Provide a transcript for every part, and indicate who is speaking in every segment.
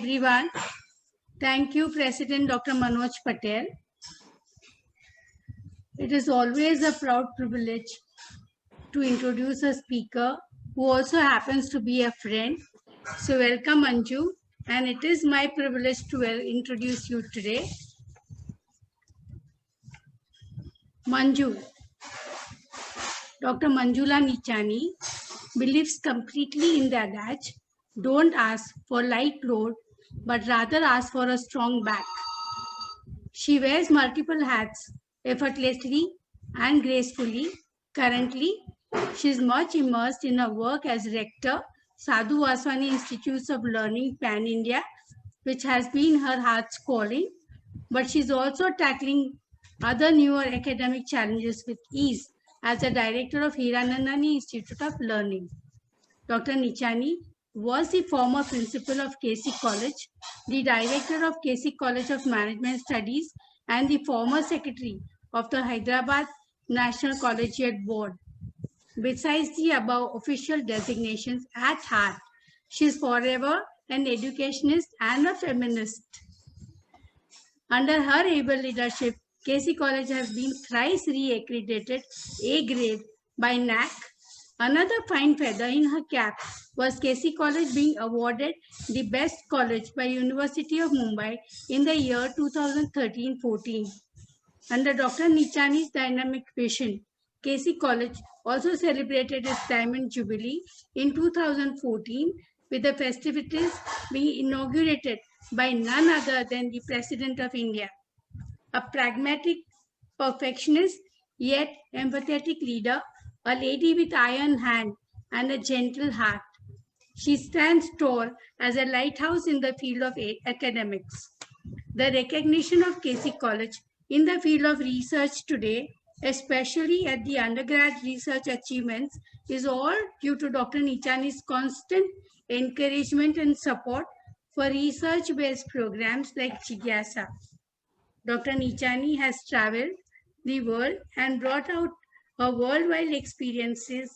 Speaker 1: everyone. Thank you, President Dr. Manoj Patel. It is always a proud privilege to introduce a speaker who also happens to be a friend. So welcome, Manju, and it is my privilege to introduce you today. Manju. Dr. Manjula Nichani believes completely in the adage, don't ask for light load, but rather ask for a strong back. She wears multiple hats effortlessly and gracefully. Currently, she is much immersed in her work as rector, Sadhu Vaswani Institutes of Learning Pan India, which has been her heart's calling, but she's also tackling other newer academic challenges with ease as a director of Hiranandani Institute of Learning. Dr. Nichani was the former principal of KC College, the director of KC College of Management Studies, and the former secretary of the Hyderabad National Collegiate Board. Besides the above official designations at heart, she is forever an educationist and a feminist. Under her able leadership, KC College has been thrice re-accredited A grade by NAC. Another fine feather in her cap was KC College being awarded the best college by University of Mumbai in the year 2013-14. Under Dr. Nichani's dynamic vision, KC College also celebrated its Diamond Jubilee in 2014 with the festivities being inaugurated by none other than the President of India. A pragmatic, perfectionist, yet empathetic leader, a lady with iron hand and a gentle heart. She stands tall as a lighthouse in the field of academics. The recognition of KC College in the field of research today, especially at the undergrad research achievements, is all due to Dr. Nichani's constant encouragement and support for research-based programs like Jigyasa. Dr. Nichani has traveled the world and brought out her worldwide experiences,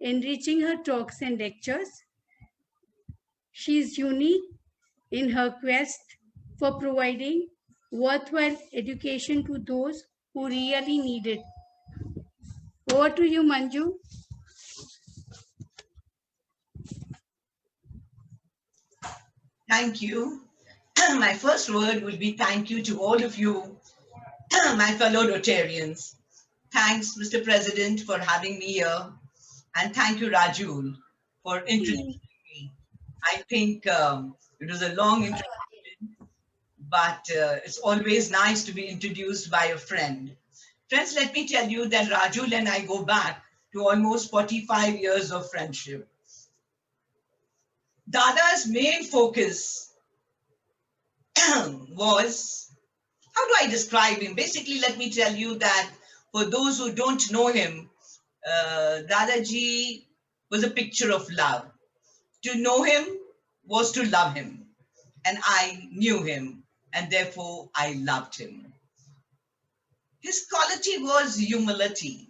Speaker 1: enriching her talks and lectures. She is unique in her quest for providing worthwhile education to those who really need it. Over to you, Manju.
Speaker 2: Thank you. My first word will be thank you to all of you, my fellow Rotarians. Thanks, Mr. President, for having me here. And thank you, Rajul, for introducing me. I think it was a long introduction, but it's always nice to be introduced by a friend. Friends, let me tell you that Rajul and I go back to almost 45 years of friendship. Dada's main focus was, how do I describe him? Basically, let me tell you that for those who don't know him, Dadaji was a picture of love. To know him was to love him. And I knew him, and therefore I loved him. His quality was humility.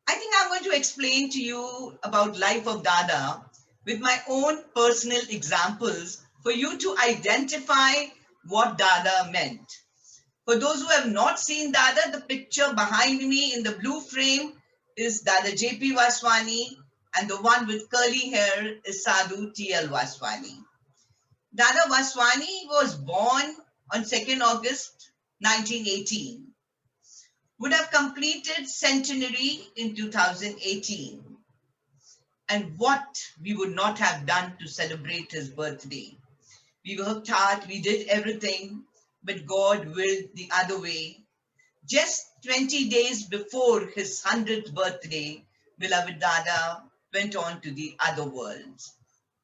Speaker 2: I think I'm going to explain to you about life of Dada with my own personal examples for you to identify what Dada meant. For those who have not seen Dada, the picture behind me in the blue frame is Dada J.P. Vaswani, and the one with curly hair is Sadhu T.L. Vaswani. Dada Vaswani was born on 2nd August 1918. Would have completed centenary in 2018. And what we would not have done to celebrate his birthday. We worked hard, we did everything, but God willed the other way. Just 20 days before his 100th birthday, beloved Dada went on to the other worlds.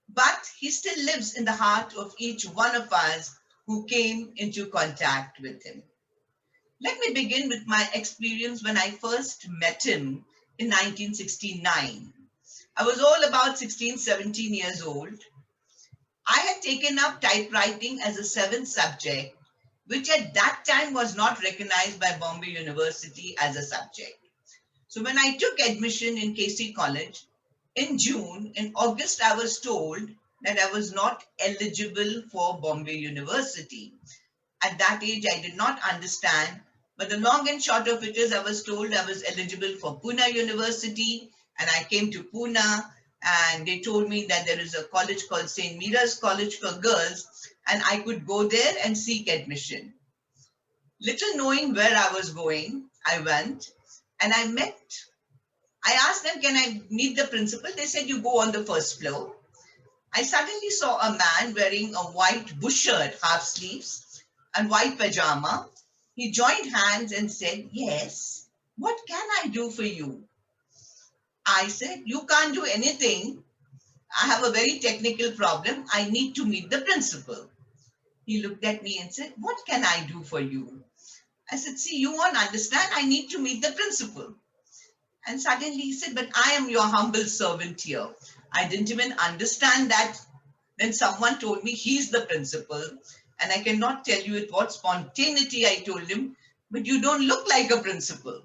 Speaker 2: But he still lives in the heart of each one of us who came into contact with him. Let me begin with my experience when I first met him in 1969. I was all about 16, 17 years old. I had taken up typewriting as a 7th subject, which at that time was not recognized by Bombay University as a subject. So when I took admission in KC College, in June, in August, I was told that I was not eligible for Bombay University. At that age, I did not understand. But the long and short of it is, I was told I was eligible for Pune University, and I came to Pune, and they told me that there is a college called St. Mira's College for Girls, and I could go there and seek admission. Little knowing where I was going, I went and I asked them, can I meet the principal? They said, you go on the first floor. I suddenly saw a man wearing a white bush shirt, half sleeves, and white pajama. He joined hands and said, yes, what can I do for you? I said, you can't do anything. I have a very technical problem. I need to meet the principal. He looked at me and said, what can I do for you? I said, see, you won't understand. I need to meet the principal. And suddenly he said, but I am your humble servant here. I didn't even understand that. Then someone told me he's the principal. And I cannot tell you with what spontaneity I told him, but you don't look like a principal.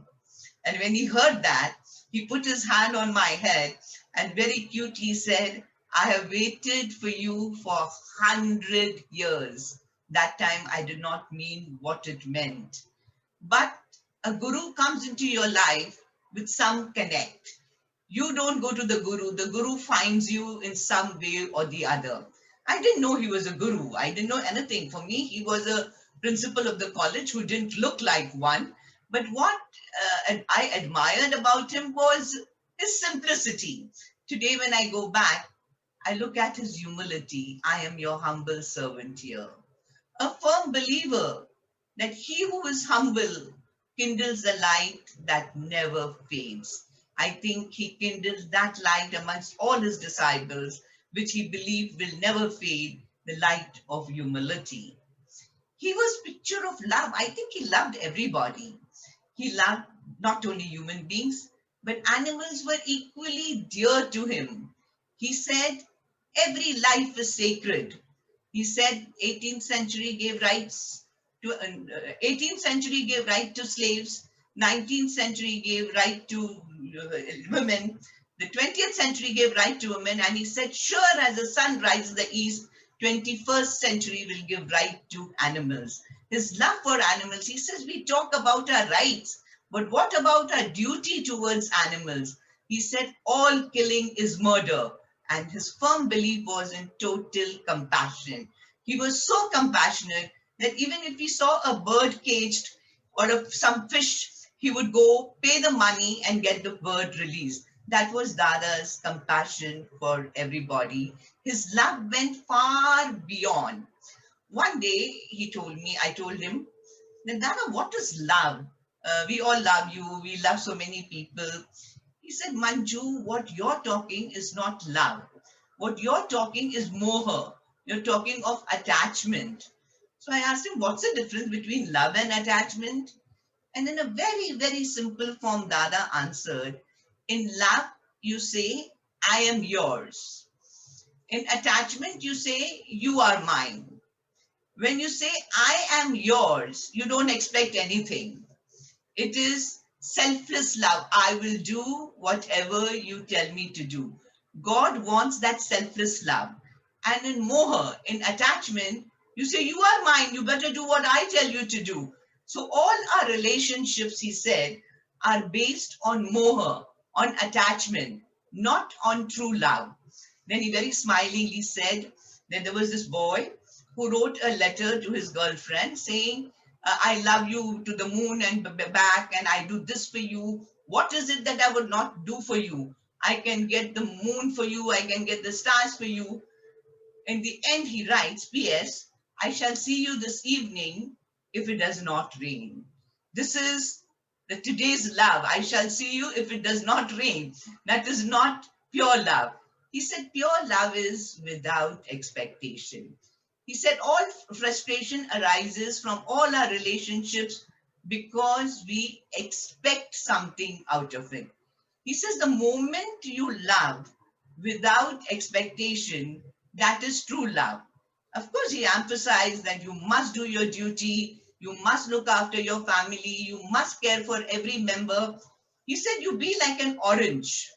Speaker 2: And when he heard that, he put his hand on my head and very cutely said, I have waited for you for 100 years. That time I did not mean what it meant. But a guru comes into your life with some connect. You don't go to the guru finds you in some way or the other. I didn't know he was a guru. I didn't know anything. For me, he was a principal of the college who didn't look like one. But what I admired about him was his simplicity. Today, when I go back, I look at his humility. I am your humble servant here. A firm believer that he who is humble kindles a light that never fades. I think he kindled that light amongst all his disciples, which he believed will never fade, the light of humility. He was picture of love. I think he loved everybody. He loved not only human beings, but animals were equally dear to him. He said, every life is sacred. He said 18th century gave rights to 18th century gave right to slaves, 19th century gave right to women, the 20th century gave right to women, and he said, sure as the sun rises in the east, 21st century will give right to animals. His love for animals, he says, we talk about our rights, but what about our duty towards animals? He said, all killing is murder. And his firm belief was in total compassion. He was so compassionate that even if he saw a bird caged or some fish, he would go pay the money and get the bird released. That was Dada's compassion for everybody. His love went far beyond. One day I told him, then Dada, what is love? We all love you. We love so many people. He said, Manju, what you're talking is not love. What you're talking is moha. You're talking of attachment. So I asked him, what's the difference between love and attachment? And in a very, very simple form, Dada answered, in love, you say, I am yours. In attachment, you say, you are mine. When you say, I am yours, you don't expect anything. It is selfless love. I will do whatever you tell me to do. God wants that selfless love. And in moha, in attachment, you say, you are mine. You better do what I tell you to do. So all our relationships, he said, are based on moha, on attachment, not on true love. Then he very smilingly said that there was this boy who wrote a letter to his girlfriend saying, I love you to the moon and back, and I do this for you. What is it that I would not do for you? I can get the moon for you. I can get the stars for you. In the end, he writes, P.S. I shall see you this evening if it does not rain. This is the today's love. I shall see you if it does not rain. That is not pure love. He said pure love is without expectation. He said all frustration arises from all our relationships because we expect something out of it. He says the moment you love without expectation, that is true love. Of course, he emphasized that you must do your duty, you must look after your family, you must care for every member. He said you be like an orange.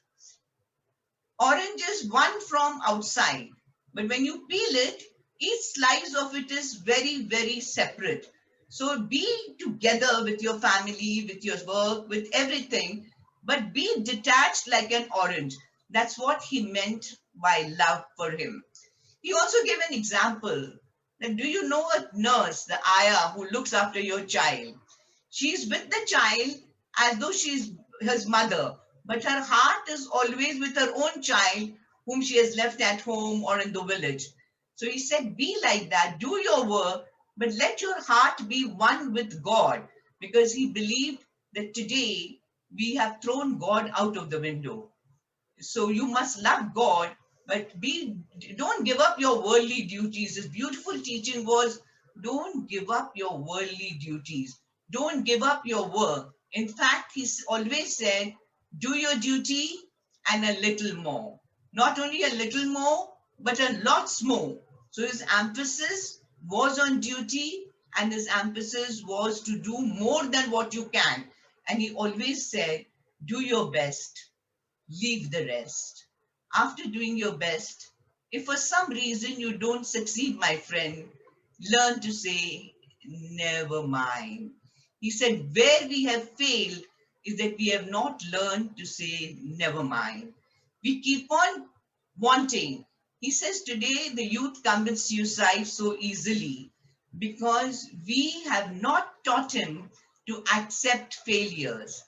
Speaker 2: Orange is one from outside. But when you peel it, each slice of it is very, very separate. So be together with your family, with your work, with everything, but be detached like an orange. That's what he meant by love for him. He also gave an example that, do you know a nurse, the ayah who looks after your child? She's with the child as though she's his mother, but her heart is always with her own child whom she has left at home or in the village. So he said, be like that, do your work, but let your heart be one with God, because he believed that today we have thrown God out of the window. So you must love God, but don't give up your worldly duties. His beautiful teaching was, don't give up your worldly duties. Don't give up your work. In fact, he's always said, do your duty and a little more. Not only a little more, but a lots more. So his emphasis was on duty, and his emphasis was to do more than what you can. And he always said, do your best, leave the rest. After doing your best, if for some reason you don't succeed, my friend, learn to say, never mind. He said, where we have failed is that we have not learned to say, never mind. We keep on wanting. He says today the youth commits suicide so easily because we have not taught him to accept failures.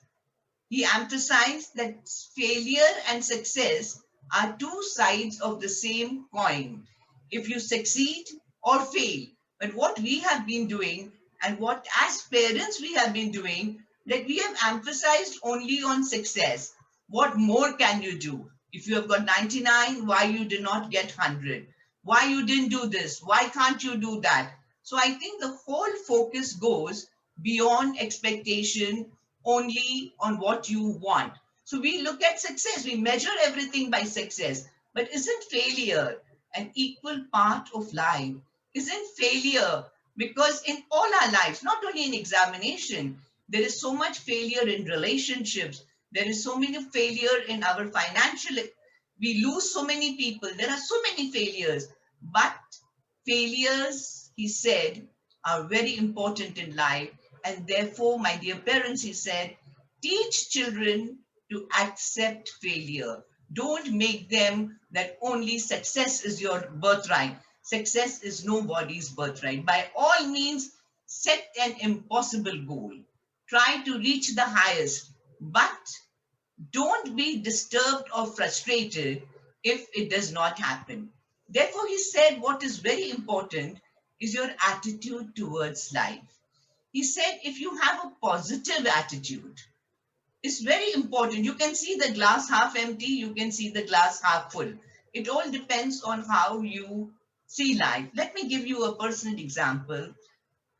Speaker 2: He emphasized that failure and success are two sides of the same coin. If you succeed or fail, but what we have been doing and what as parents we have been doing, that we have emphasized only on success. What more can you do? If you have got 99, why you did not get 100? Why you didn't do this? Why can't you do that? So I think the whole focus goes beyond expectation only on what you want. So we look at success, we measure everything by success. But isn't failure an equal part of life? Isn't failure, because in all our lives, not only in examination, there is so much failure in relationships, there is so many failure in our financial, we lose so many people, there are so many failures. But failures, he said, are very important in life. And therefore, my dear parents, he said, teach children to accept failure. Don't make them that only success is your birthright. Success is nobody's birthright. By all means, set an impossible goal. Try to reach the highest, but don't be disturbed or frustrated if it does not happen. Therefore, he said what is very important is your attitude towards life. He said if you have a positive attitude, it's very important. You can see the glass half empty, you can see the glass half full. It all depends on how you see life. Let me give you a personal example.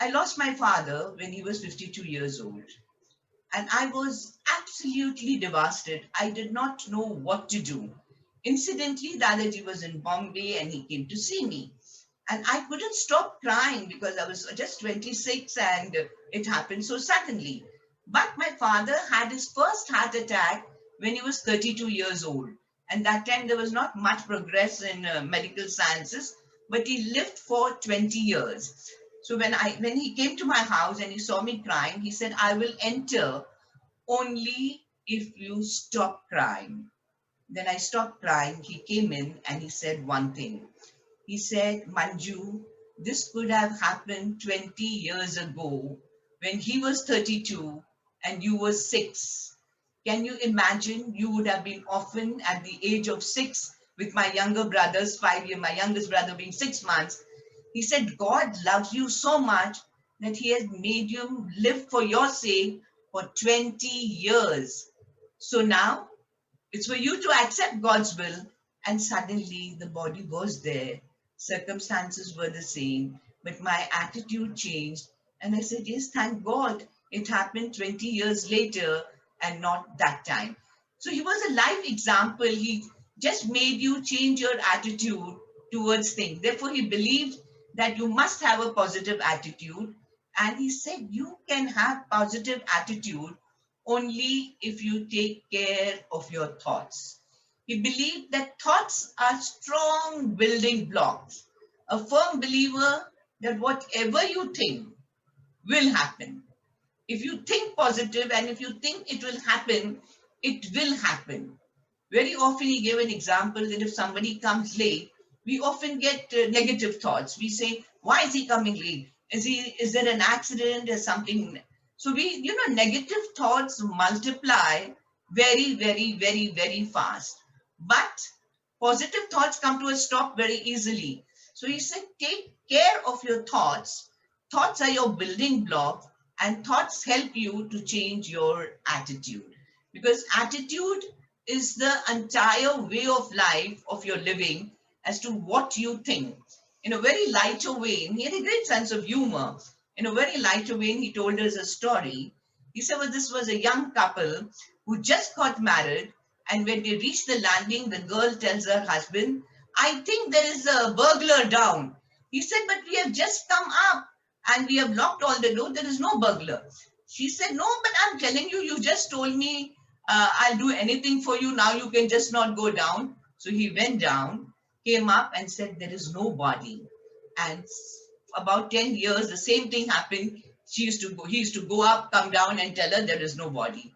Speaker 2: I lost my father when he was 52 years old. And I was absolutely devastated. I did not know what to do. Incidentally, Dadaji was in Bombay and he came to see me. And I couldn't stop crying because I was just 26 and it happened so suddenly. But my father had his first heart attack when he was 32 years old. And that time there was not much progress in medical sciences, but he lived for 20 years. So when he came to my house and he saw me crying, he said, I will enter only if you stop crying. Then I stopped crying. He came in and he said one thing. He said, Manju, this could have happened 20 years ago when he was 32 and you were 6. Can you imagine? You would have been orphaned at the age of 6 with my younger brothers, 5 years, my youngest brother being 6 months. He said, God loves you so much that he has made you live for your sake for 20 years. So now it's for you to accept God's will. And suddenly the body was there. Circumstances were the same, but my attitude changed. And I said, yes, thank God. It happened 20 years later and not that time. So he was a life example. He just made you change your attitude towards things. Therefore, he believed that you must have a positive attitude. And he said, you can have positive attitude only if you take care of your thoughts. He believed that thoughts are strong building blocks. A firm believer that whatever you think will happen. If you think positive and if you think it will happen, it will happen. Very often, he gave an example that if somebody comes late, we often get negative thoughts. We say, "Why is he coming late? Is there an accident? Is something?" So negative thoughts multiply very, very, very, very fast. But positive thoughts come to a stop very easily. So he said, take care of your thoughts. Thoughts are your building block, and thoughts help you to change your attitude. Because attitude is the entire way of life of your living as to what you think. In a very lighter vein, he had a great sense of humor. In a very lighter vein, he told us a story. He said, well, this was a young couple who just got married, and when they reach the landing, the girl tells her husband, I think there is a burglar down. He said, but we have just come up and we have locked all the doors. There is no burglar. She said, no, but I'm telling you, you just told me I'll do anything for you. Now you can just not go down. So he went down, came up and said, there is no body. And about 10 years, the same thing happened. He used to go up, come down and tell her there is no body.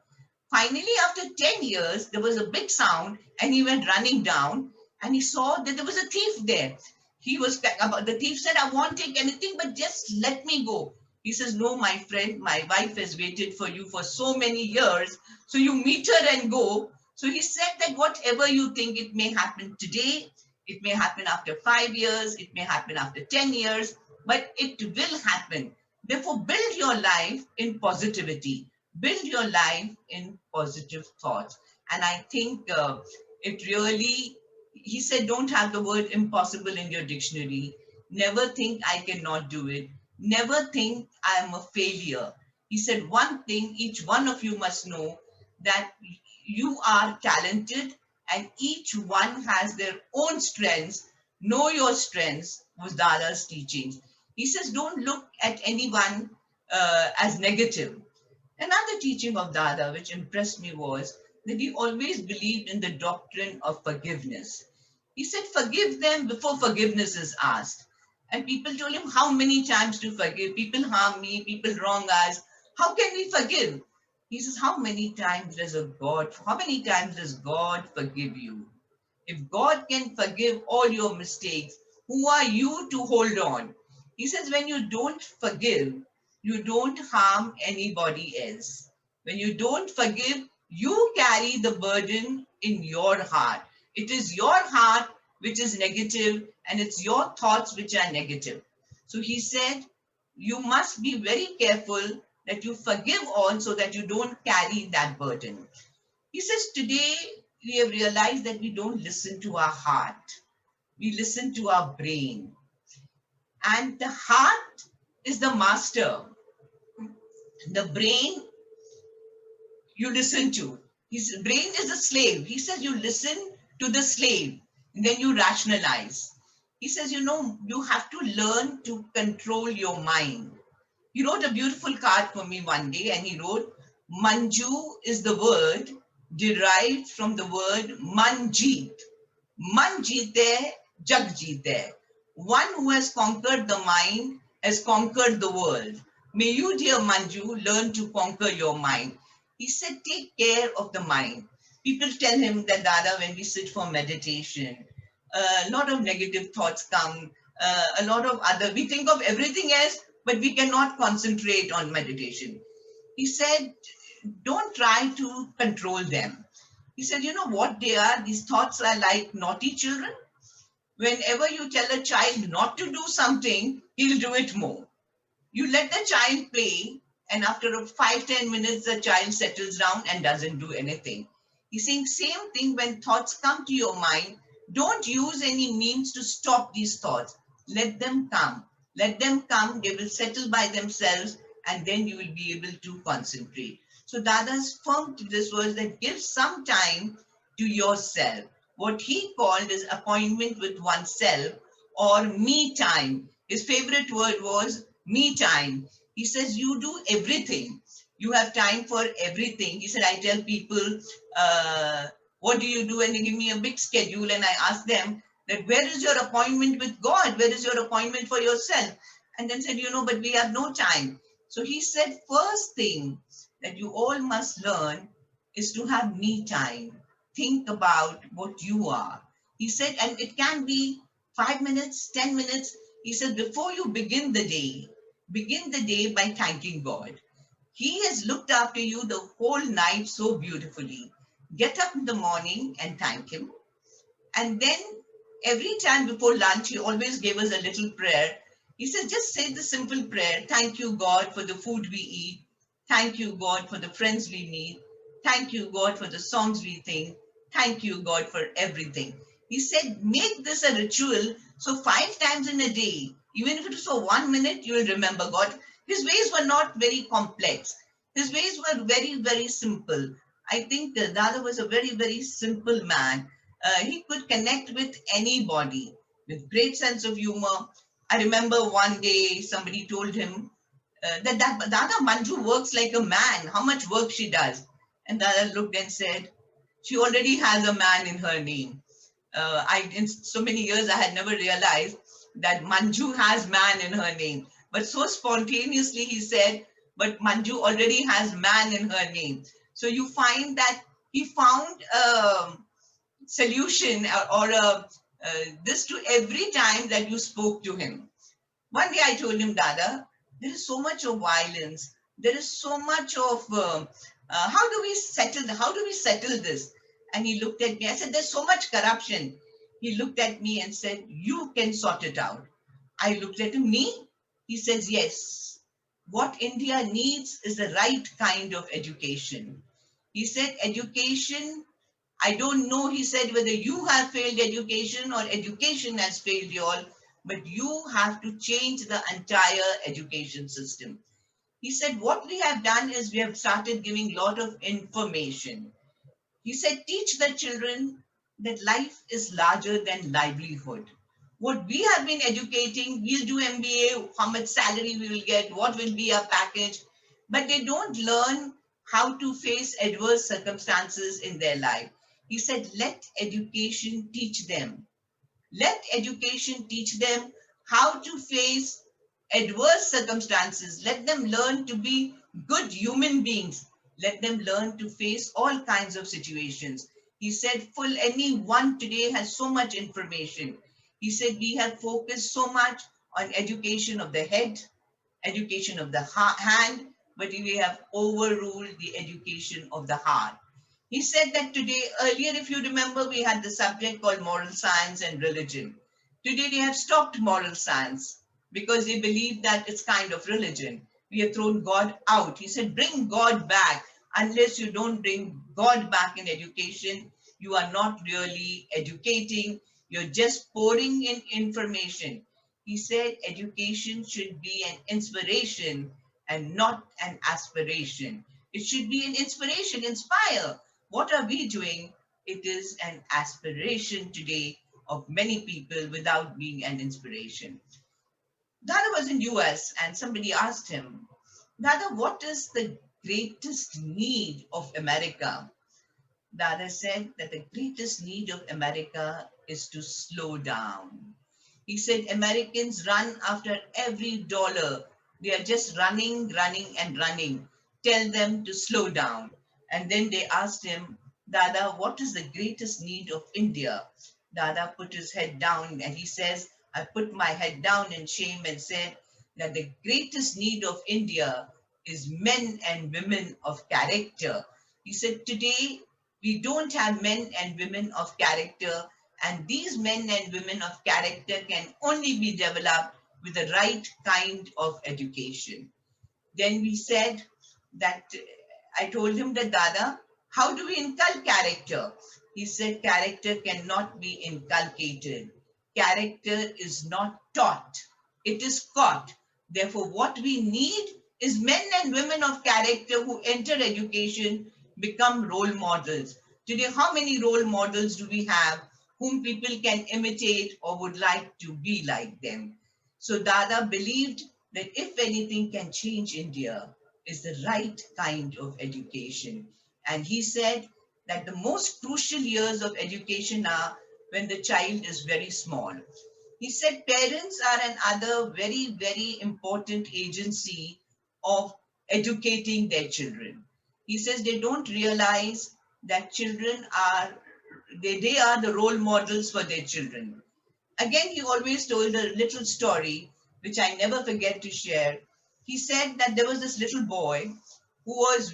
Speaker 2: Finally, after 10 years, there was a big sound and he went running down and he saw that there was a thief there. The thief said, I won't take anything, but just let me go. He says, no, my friend, my wife has waited for you for so many years. So you meet her and go. So he said that whatever you think, it may happen today, it may happen after 5 years, it may happen after 10 years, but it will happen. Therefore, build your life in positivity. Build your life in positive thoughts. And I think it really, he said, don't have the word impossible in your dictionary. Never think I cannot do it. Never think I am a failure. He said, one thing each one of you must know, that you are talented and each one has their own strengths. Know your strengths was Dada's teachings. He says, don't look at anyone as negative. Another teaching of Dada which impressed me was that he always believed in the doctrine of forgiveness. He said, forgive them before forgiveness is asked. And people told him, how many times to forgive? People harm me, people wrong us. How can we forgive? He says, how many times does God forgive you? If God can forgive all your mistakes, who are you to hold on? He says, when you don't forgive, you don't harm anybody else. When you don't forgive, you carry the burden in your heart. It is your heart which is negative and it's your thoughts which are negative. So he said, you must be very careful that you forgive all so that you don't carry that burden. He says, today we have realized that we don't listen to our heart. We listen to our brain. And the heart is the master. The brain you listen to. His brain is a slave. He says you listen to the slave, and then you rationalize. He says, you have to learn to control your mind. He wrote a beautiful card for me one day, and he wrote, Manju is the word derived from the word Manjeet. Manjeete, Jagjeete. One who has conquered the mind has conquered the world. May you, dear Manju, learn to conquer your mind. He said, take care of the mind. People tell him that, Dada, when we sit for meditation, a lot of negative thoughts come, we think of everything else, but we cannot concentrate on meditation. He said, don't try to control them. He said, you know what they are? These thoughts are like naughty children. Whenever you tell a child not to do something, he'll do it more. You let the child play, and after 5-10 minutes, the child settles down and doesn't do anything. He's saying same thing when thoughts come to your mind. Don't use any means to stop these thoughts. Let them come. Let them come. They will settle by themselves, and then you will be able to concentrate. So Dada's firm to this was that give some time to yourself. What he called is appointment with oneself, or me time. His favorite word was me time. He says, you do everything. You have time for everything. He said, I tell people, What do you do? And they give me a big schedule, and I ask them that where is your appointment with God? Where is your appointment for yourself? And then said, but we have no time. So he said, first thing that you all must learn is to have me time. Think about what you are. He said, and it can be 5 minutes, 10 minutes. He said, before you begin the day by thanking God. He has looked after you the whole night so beautifully. Get up in the morning and thank Him. And then every time before lunch, He always gave us a little prayer. He said, just say the simple prayer. Thank you, God, for the food we eat. Thank you, God, for the friends we meet. Thank you, God, for the songs we sing. Thank you, God, for everything. He said, make this a ritual. So 5 times in a day, even if it was for 1 minute, you will remember God. His ways were not very complex. His ways were very, very simple. I think Dada was a very, very simple man. He could connect with anybody with great sense of humor. I remember one day somebody told him that Dada Manju works like a man. How much work she does? And Dada looked and said, she already has a man in her name. In so many years, I had never realized that Manju has man in her name. But so spontaneously he said, but Manju already has man in her name. So you find that he found solution this to every time that you spoke to him. One day I told him, Dada, there is so much of violence. There is so much of how do we settle this? And he looked at me. I said, there's so much corruption. He looked at me and said, you can sort it out. I looked at him, me? He says, yes. What India needs is the right kind of education. He said, education, I don't know, he said, whether you have failed education or education has failed you all, but you have to change the entire education system. He said, what we have done is we have started giving a lot of information. He said, teach the children that life is larger than livelihood. What we have been educating, we'll do MBA, how much salary we will get, what will be our package, but they don't learn how to face adverse circumstances in their life. He said, let education teach them. Let education teach them how to face adverse circumstances. Let them learn to be good human beings. Let them learn to face all kinds of situations. He said, full anyone today has so much information. He said, we have focused so much on education of the head, education of the hand, but we have overruled the education of the heart. He said that today, earlier, if you remember, we had the subject called moral science and religion. Today, they have stopped moral science because they believe that it's kind of religion. We have thrown God out. He said, bring God back. Unless you don't bring God back in education, you are not really educating. You're just pouring in information. He said education should be an inspiration and not an aspiration. It should be an inspiration, inspire. What are we doing? It is an aspiration today of many people without being an inspiration. Dada was in US and somebody asked him, Dada, what is the greatest need of America? Dada said that the greatest need of America is to slow down. He said Americans run after every dollar. They are just running, running, and running. Tell them to slow down. And then they asked him, Dada, what is the greatest need of India? Dada put his head down and he says, I put my head down in shame and said that the greatest need of India is men and women of character. He said, today we don't have men and women of character, and these men and women of character can only be developed with the right kind of education. Then we said that I told him that, Dada, how do we inculcate character? He said, character cannot be inculcated. Character is not taught, it is caught. Therefore, what we need is men and women of character who enter education, become role models. Today, how many role models do we have whom people can imitate or would like to be like them? So Dada believed that if anything can change India, is the right kind of education. And he said that the most crucial years of education are when the child is very small. He said parents are another very, very important agency of educating their children. He says they don't realize that children are, they are the role models for their children. Again, he always told a little story, which I never forget to share. He said that there was this little boy who was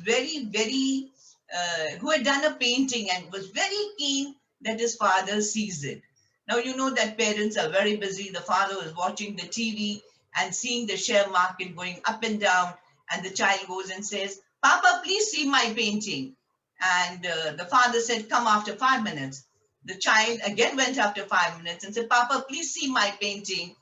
Speaker 2: who had done a painting and was very keen that his father sees it. Now, you know that parents are very busy. The father was watching the TV and seeing the share market going up and down, and the child goes and says, Papa, please see my painting. And the father said, Come after 5 minutes. The child again went after 5 minutes and said, Papa, please see my painting.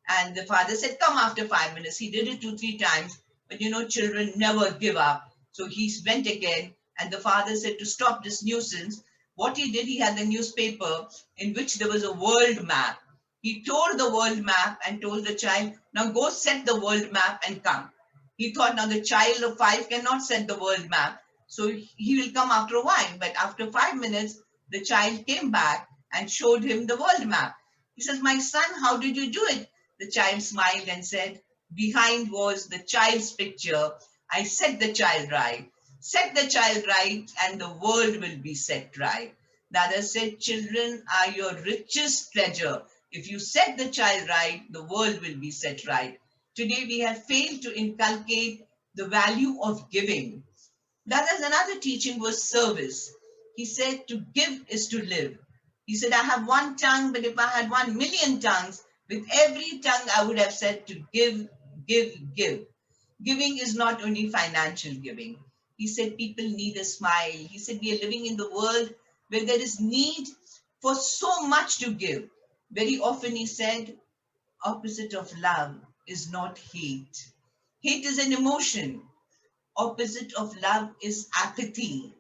Speaker 2: And the father said, Come after 5 minutes. He did it 2, 3 times. But you know, children never give up. So he went again. And the father said, To stop this nuisance, what he did, he had the newspaper in which there was a world map. He tore the world map and told the child, Now go set the world map and come. He thought, now the child of 5 cannot set the world map. So he will come after a while. But after 5 minutes, the child came back and showed him the world map. He says, My son, how did you do it? The child smiled and said, Behind was the child's picture. I set the child right. Set the child right, and the world will be set right. Dada said, Children are your richest treasure. If you set the child right, the world will be set right. Today, we have failed to inculcate the value of giving. Dada's another teaching was service. He said, To give is to live. He said, I have one tongue, but if I had 1 million tongues, with every tongue I would have said to give, give, give. Giving is not only financial giving. He said, People need a smile. He said, We are living in the world where there is need for so much to give. Very often, he said, opposite of love is not hate. Hate is an emotion. Opposite of love is apathy,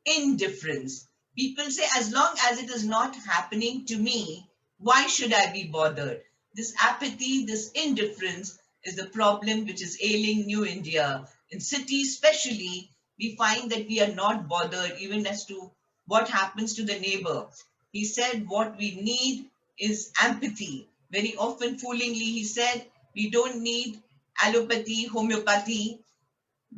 Speaker 2: indifference. People say, as long as it is not happening to me, why should I be bothered? This apathy, this indifference is the problem which is ailing New India. In cities, especially, we find that we are not bothered even as to what happens to the neighbor. He said, What we need is empathy. Very often, foolingly, he said, We don't need allopathy, homeopathy,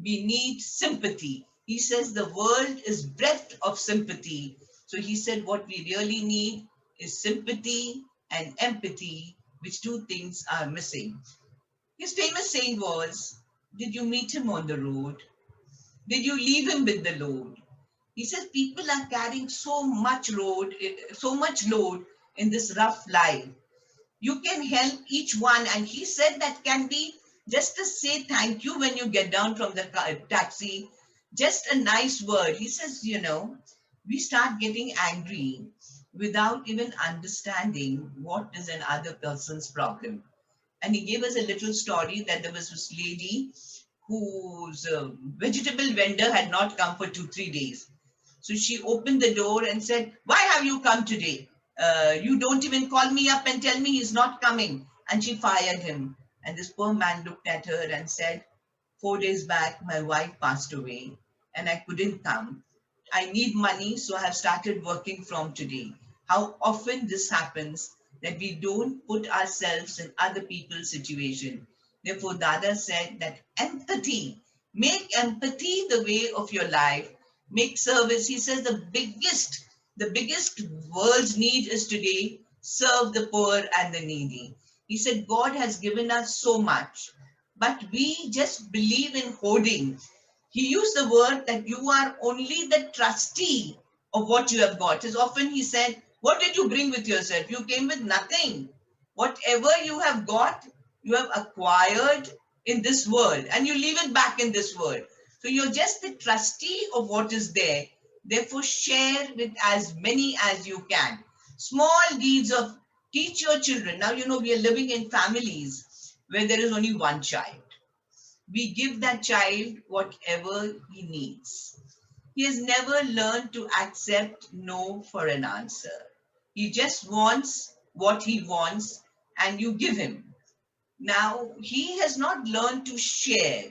Speaker 2: we need sympathy. He says the world is bereft of sympathy. So he said what we really need is sympathy and empathy, which two things are missing. His famous saying was, Did you meet him on the road? Did you leave him with the load? He says people are carrying so much load in this rough life. You can help each one, and he said that can be just to say thank you when you get down from the taxi, just a nice word. He says, we start getting angry without even understanding what is another person's problem. And he gave us a little story that there was this lady whose vegetable vendor had not come for 2, 3 days. So she opened the door and said, Why have you come today? You don't even call me up and tell me he's not coming. And she fired him. And this poor man looked at her and said, 4 days back, my wife passed away and I couldn't come. I need money, so I have started working from today. How often this happens that we don't put ourselves in other people's situation. Therefore, Dada said that empathy, make empathy the way of your life, make service. He says the biggest world's need is today serve the poor and the needy. He said God has given us so much, but we just believe in hoarding. He used the word that you are only the trustee of what you have got. As often he said, What did you bring with yourself? You came with nothing. Whatever you have got, you have acquired in this world and you leave it back in this world. So you're just the trustee of what is there. Therefore, share with as many as you can. Small deeds of teach your children. Now, we are living in families where there is only one child. We give that child whatever he needs. He has never learned to accept no for an answer. He just wants what he wants and you give him. Now, he has not learned to share.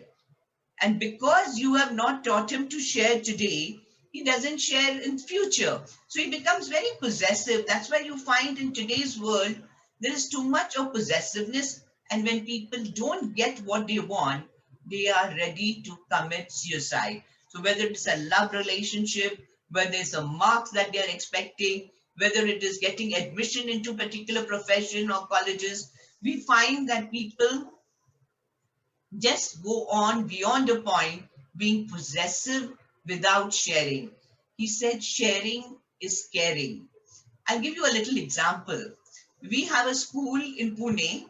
Speaker 2: And because you have not taught him to share today, he doesn't share in future. So he becomes very possessive. That's why you find in today's world there is too much of possessiveness, and when people don't get what they want, they are ready to commit suicide. So whether it's a love relationship, whether it's a marks that they are expecting, whether it is getting admission into particular profession or colleges, we find that people just go on beyond a point, being possessive without sharing. He said sharing is caring. I'll give you a little example. We have a school in Pune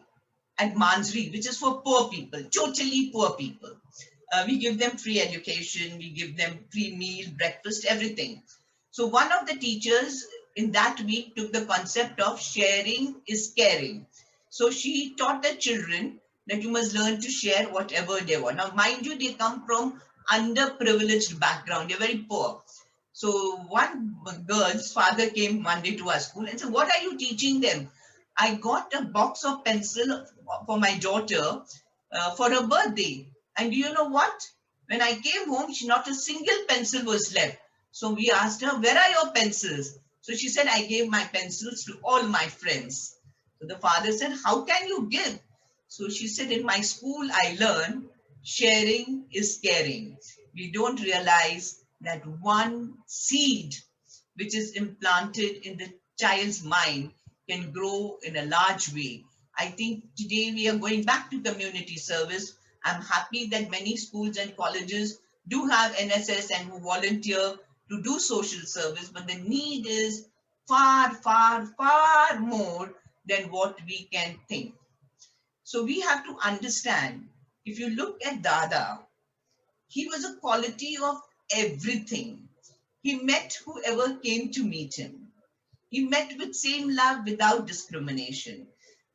Speaker 2: at Manjri, which is for poor people, totally poor people. We give them free education, we give them free meal, breakfast, everything. So one of the teachers in that week took the concept of sharing is caring. So she taught the children that you must learn to share whatever they want. Now, mind you, they come from underprivileged background. They're very poor. So one girl's father came one day to our school and said, "What are you teaching them?" "I got a box of pencil for my daughter for her birthday. And do you know what? When I came home, not a single pencil was left. So we asked her, 'Where are your pencils?' So she said, 'I gave my pencils to all my friends.' So the father said, 'How can you give?' So she said, 'In my school, I learned sharing is caring.' We don't realize that one seed which is implanted in the child's mind can grow in a large way. I think today we are going back to community service. I'm happy that many schools and colleges do have NSS and who volunteer to do social service, but the need is far, far, far more than what we can think. So we have to understand, if you look at Dada, he was a quality of everything. He met whoever came to meet him. He met with same love without discrimination.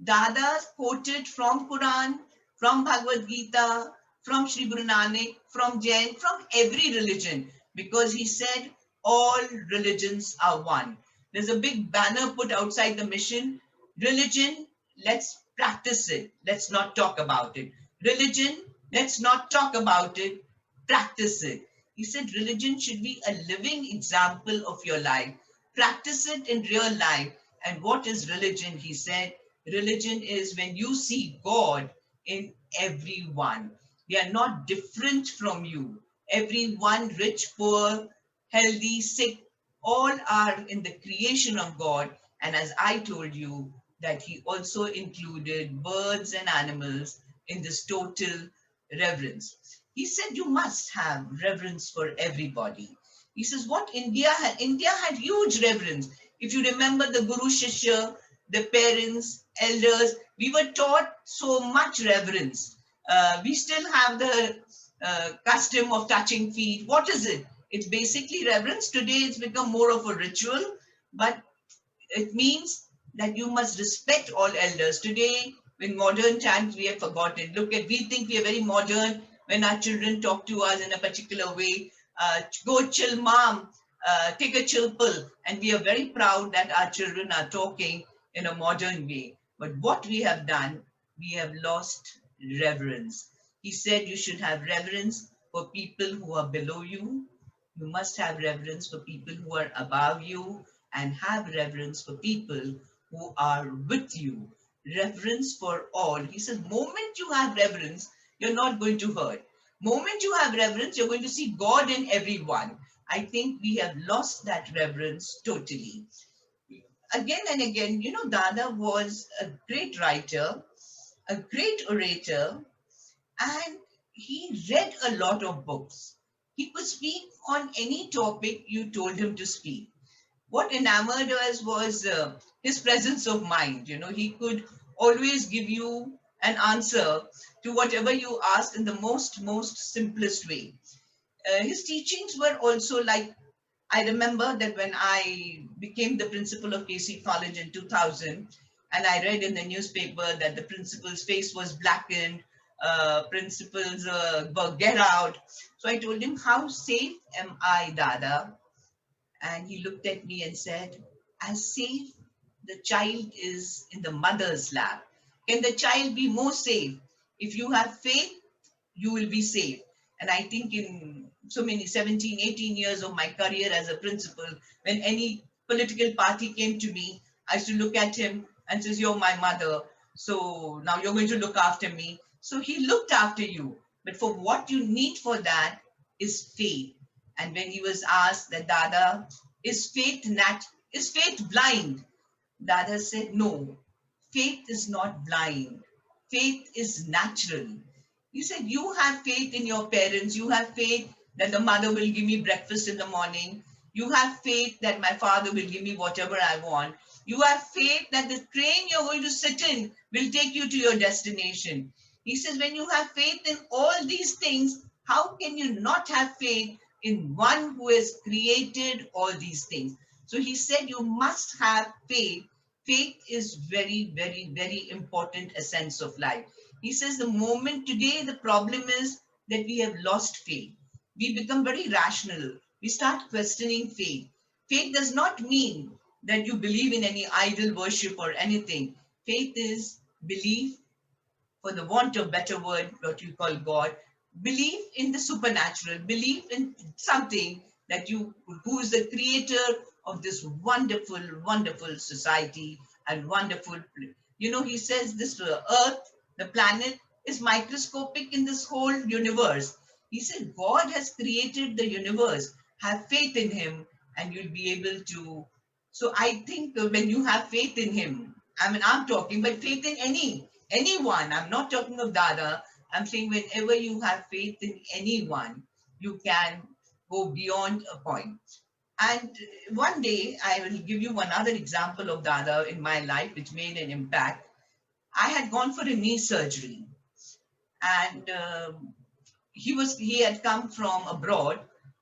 Speaker 2: Dada quoted from Quran, from Bhagavad Gita, from Sri Guru Nanak, from Jain, from every religion, because he said all religions are one. There's a big banner put outside the mission. Religion, let's practice it. Let's not talk about it. Religion, let's not talk about it. Practice it. He said religion should be a living example of your life. Practice it in real life. And what is religion? He said, religion is when you see God in everyone. They are not different from you. Everyone, rich, poor, healthy, sick, all are in the creation of God. And as I told you, that he also included birds and animals in this total reverence. He said you must have reverence for everybody. He says what India had huge reverence. If you remember the Guru Shishya, the parents, elders, we were taught so much reverence. We still have the custom of touching feet. What is it? It's basically reverence. Today it's become more of a ritual, but it means that you must respect all elders. Today, in modern times, we have forgotten. Look at, we think we are very modern when our children talk to us in a particular way. Go chill, mom, take a chill pill. And we are very proud that our children are talking in a modern way. But what we have done, we have lost reverence. He said you should have reverence for people who are below you. You must have reverence for people who are above you, and have reverence for people who are with you. Reverence for all. He says, moment you have reverence, you're not going to hurt. Moment you have reverence, you're going to see God in everyone. I think we have lost that reverence totally. Again and again, Dada was a great writer, a great orator, and he read a lot of books. He could speak on any topic you told him to speak. What enamored us was his presence of mind. He could always give you an answer to whatever you asked in the most simplest way. His teachings were also like, I remember that when I became the principal of KC College in 2000, and I read in the newspaper that the principal's face was blackened, principals were get out. So I told him, how safe am I, Dada? And he looked at me and said, as safe the child is in the mother's lap. Can the child be more safe? If you have faith, you will be safe. And I think in so many 17, 18 years of my career as a principal, when any political party came to me, I used to look at him and says, "You're my mother, so now you're going to look after me." So he looked after you. But for what you need for that is faith. And when he was asked that, Dada, is faith blind? Dada said, no, faith is not blind. Faith is natural. He said, you have faith in your parents. You have faith that the mother will give me breakfast in the morning. You have faith that my father will give me whatever I want. You have faith that the train you're going to sit in will take you to your destination. He says, when you have faith in all these things, how can you not have faith in one who has created all these things? So he said, you must have faith. Faith is very, very, very important essence of life. He says the moment today, the problem is that we have lost faith. We become very rational. We start questioning faith. Faith does not mean that you believe in any idol worship or anything. Faith is belief, for the want of better word, what you call God, believe in the supernatural, believe in something that you, who is the creator of this wonderful, wonderful society and wonderful, he says this earth, the planet is microscopic in this whole universe. He said, God has created the universe. Have faith in him and you'll be able to. So I think when you have faith in him, I mean, I'm talking, but faith in anyone. I'm not talking of Dada. I'm saying whenever you have faith in anyone, you can go beyond a point. And one day, I will give you one other example of Dada in my life, which made an impact. I had gone for a knee surgery, and he had come from abroad,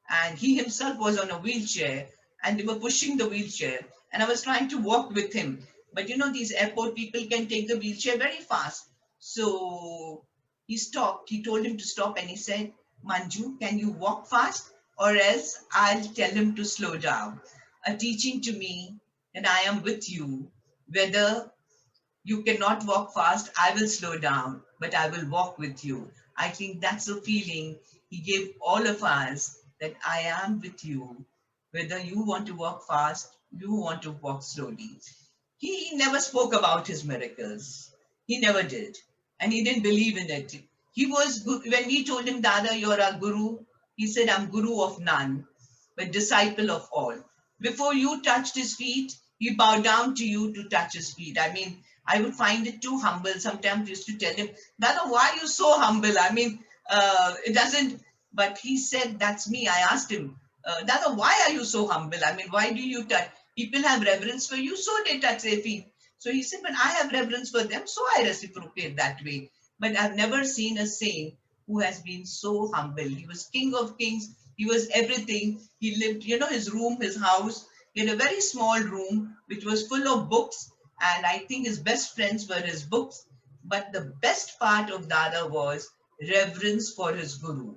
Speaker 2: and he himself was on a wheelchair, and they were pushing the wheelchair, and I was trying to walk with him. But these airport people can take the wheelchair very fast. So he stopped. He told him to stop, and he said, Manju, can you walk fast, or else I'll tell him to slow down? A teaching to me that I am with you, whether you cannot walk fast, I will slow down, but I will walk with you. I think that's a feeling he gave all of us, that I am with you, whether you want to walk fast, you want to walk slowly. He never spoke about his miracles. He never did. And he didn't believe in it. When we told him, Dada, you're our guru, he said, I'm guru of none, but disciple of all. Before you touched his feet, he bowed down to you to touch his feet. I mean, I would find it too humble. Sometimes I used to tell him, Dada, why are you so humble? I mean, it doesn't, but he said, that's me. I asked him, Dada, why are you so humble? I mean, why do you touch? People have reverence for you, so they touch their feet. So he said, but I have reverence for them, so I reciprocate that way. But I've never seen a saint who has been so humble. He was king of kings. He was everything. He lived, his room, his house. He had a very small room, which was full of books. And I think his best friends were his books. But the best part of Dada was reverence for his guru.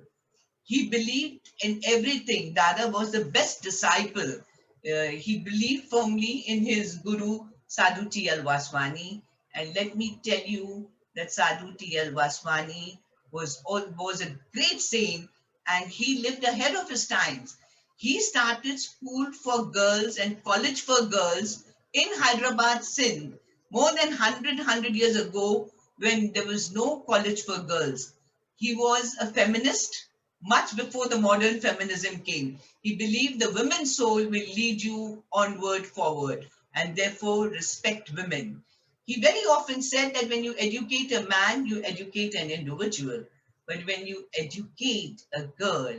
Speaker 2: He believed in everything. Dada was the best disciple. He believed firmly in his guru, Sadhu T. L. Vaswani. And let me tell you that Sadhu T. L. Vaswani was a great saint, and he lived ahead of his times. He started school for girls and college for girls in Hyderabad, Sindh, more than 100 years ago, when there was no college for girls. He was a feminist much before the modern feminism came. He believed the women's soul will lead you onward, forward, and therefore respect women. He very often said that when you educate a man, you educate an individual. But when you educate a girl,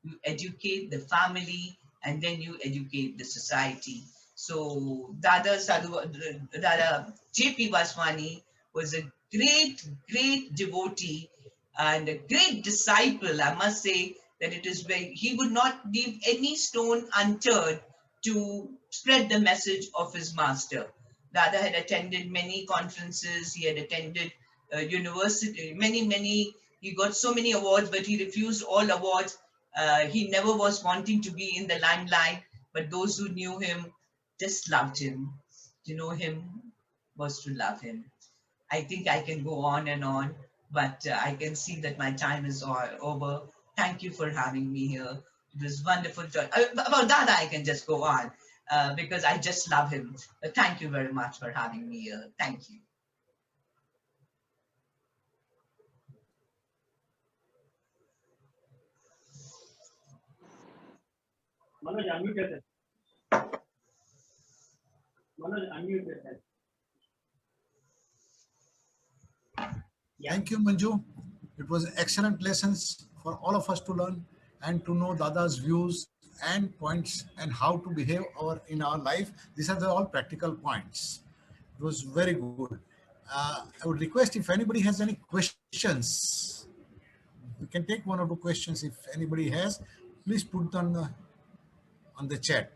Speaker 2: you educate the family, and then you educate the society. So Dada J.P. Vaswani was a great, great devotee and a great disciple. I must say that it is very, he would not leave any stone unturned to spread the message of his master. Dada had attended many conferences, he had attended university, many, he got so many awards, but he refused all awards. He never was wanting to be in the limelight, but those who knew him just loved him. To know him was to love him. I think I can go on and on, but I can see that my time is over. Thank you for having me here. It was wonderful. About Dada, I can just go on because I just love him. Thank you very much for having me here. Thank you.
Speaker 3: Manoj, unmute yourself. Manoj, unmute yourself.
Speaker 4: Thank you, Manju. It was excellent lessons for all of us to learn and to know Dada's views and points and how to behave in our life. These are all practical points. It was very good. I would request if anybody has any questions, we can take one or two questions if anybody has. Please put them on the chat.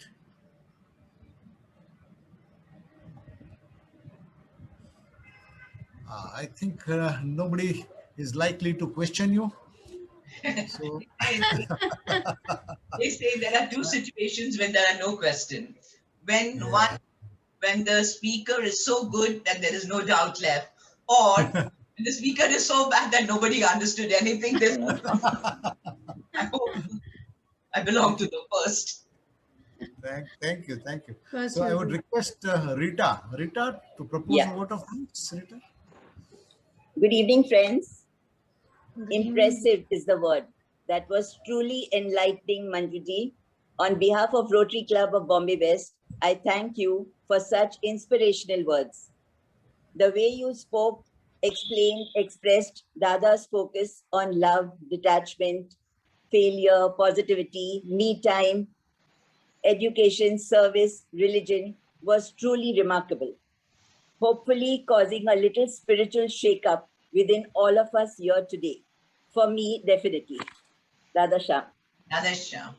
Speaker 4: I think nobody is likely to question you. So,
Speaker 2: They say there are two situations when there are no question. When
Speaker 4: yeah.
Speaker 2: one, when the speaker is so good that there is no doubt left, or when the speaker is so bad that nobody understood anything. There's no doubt. I hope I belong to the first.
Speaker 4: Thank you.
Speaker 1: First
Speaker 4: So I would
Speaker 1: visit.
Speaker 4: request Rita to propose a
Speaker 5: Yeah.
Speaker 4: vote of thanks. Rita.
Speaker 5: Good evening, friends.
Speaker 1: Good evening.
Speaker 5: Impressive is the word. That was truly enlightening, Manjuji. On behalf of Rotary Club of Bombay West, I thank you for such inspirational words. The way you spoke, explained, expressed Dada's focus on love, detachment, failure, positivity, me time, education, service, religion was truly remarkable. Hopefully causing a little spiritual shake-up within all of us here today. For me, definitely. Dada Shah.
Speaker 2: Nadesha.